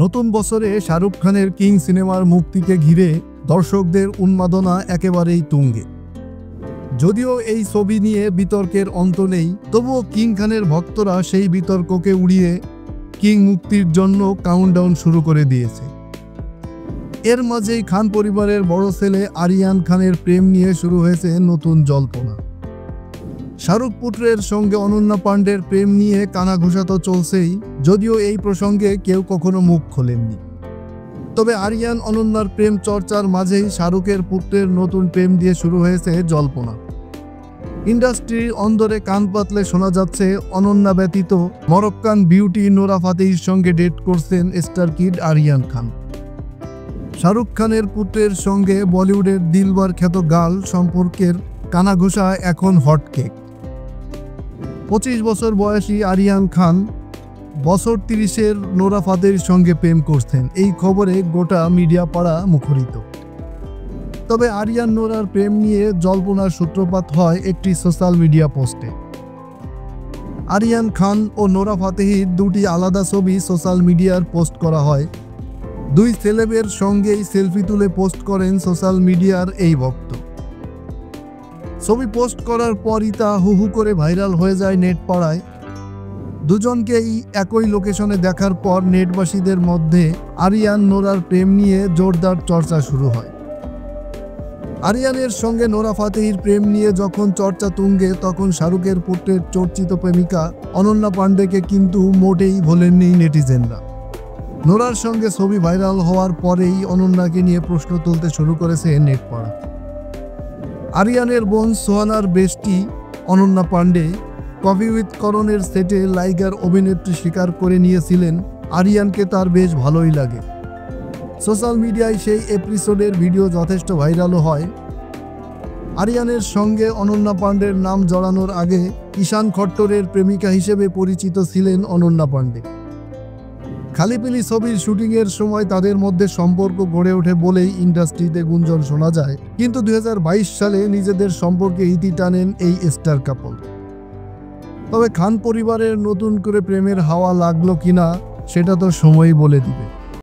নতুন বছরে শাহরুখ খানের কিং সিনেমার মুক্তিকে ঘিরে দর্শকদের উন্মাদনা একেবারেই তুঙ্গে। যদিও এই ছবি নিয়ে বিতর্কের অন্ত নেই, তবুও কিং খানের ভক্তরা সেই বিতর্ককে উড়িয়ে কিং মুক্তির জন্য কাউন্টডাউন শুরু করে দিয়েছে। এর মাঝেই খান পরিবারের বড় ছেলে আরিয়ান খানের প্রেম নিয়ে শুরু হয়েছে নতুন জল্পনা। শাহরুখ পুত্রের সঙ্গে অনন্যা পাণ্ডের প্রেম নিয়ে কানাঘুষা তো চলছেই, যদিও এই প্রসঙ্গে কেউ কখনো মুখ খোলেননি। তবে আরিয়ান অনন্যার প্রেম চর্চার মাঝেই শাহরুখের পুত্রের নতুন প্রেম দিয়ে শুরু হয়েছে জল্পনা। ইন্ডাস্ট্রির অন্দরে কান পাতলে শোনা যাচ্ছে অনন্যা ব্যতীত মরক্কান বিউটি নোরা ফাতেহির সঙ্গে ডেট করছেন স্টার কিড আরিয়ান খান। শাহরুখ খানের পুত্রের সঙ্গে বলিউডের দিলবার খ্যাত গার্ল সম্পর্কের কানাঘুষা এখন হটকেক। 25 বছর বয়সী আরিয়ান খান বছর 30-এর নোরা ফাতেহির সঙ্গে প্রেম করছেন, এই খবরে গোটা মিডিয়া পাড়া মুখরিত। তবে আরিয়ান নোরার প্রেম নিয়ে জল্পনার সূত্রপাত হয় একটি সোশ্যাল মিডিয়া পোস্টে। আরিয়ান খান ও নোরা ফাতেহির দুটি আলাদা ছবি সোশ্যাল মিডিয়ার পোস্ট করা হয়। দুই সেলেবের সঙ্গেই সেলফি তুলে পোস্ট করেন সোশ্যাল মিডিয়ার এই ভক্ত। ছবি পোস্ট করার পরই তা হু করে ভাইরাল হয়ে যায় নেট পাড়ায়। দুজনকেই একই লোকেশনে দেখার পর নেটবাসীদের মধ্যে আরিয়ান নোরার প্রেম নিয়ে জোরদার চর্চা শুরু হয়। আরিয়ানের সঙ্গে নোরা ফাতেহির প্রেম নিয়ে যখন চর্চা তুঙ্গে, তখন শাহরুখের পুত্রের চর্চিত প্রেমিকা অনন্যা পাণ্ডেকে কিন্তু মোটেই ভোলেননি নেটিজেনরা। নোরার সঙ্গে ছবি ভাইরাল হওয়ার পরেই অনন্যাকে নিয়ে প্রশ্ন তুলতে শুরু করেছে নেট পাড়া। আরিয়ানের বোন সোহানার bestie Ananya Pandey coffee with করণের সেটে লাইগার অভিনেত্রী স্বীকার করে নিয়েছিলেন আরিয়ানকে তার বেশ ভালোই লাগে। সোশ্যাল মিডিয়ায় সেই এপিসোডের ভিডিও যথেষ্ট ভাইরালও হয়। আরিয়ানের সঙ্গে অনন্যা পাণ্ডের নাম জড়ানোর আগে ঈশান খট্টরের প্রেমিকা হিসেবে পরিচিত ছিলেন অনন্যা পাণ্ডে। খালিপিলি ছবির শুটিংয়ের সময় তাদের মধ্যে সম্পর্ক গড়ে ওঠে বলেই ইন্ডাস্ট্রিতে গুঞ্জন শোনা যায়, কিন্তু 2022 সালে নিজেদের সম্পর্কে ইতি টানেন এই স্টার কাপল। তবে খান পরিবারের নতুন করে প্রেমের হাওয়া লাগলো কিনা সেটা তো সময়ই বলে দিবে।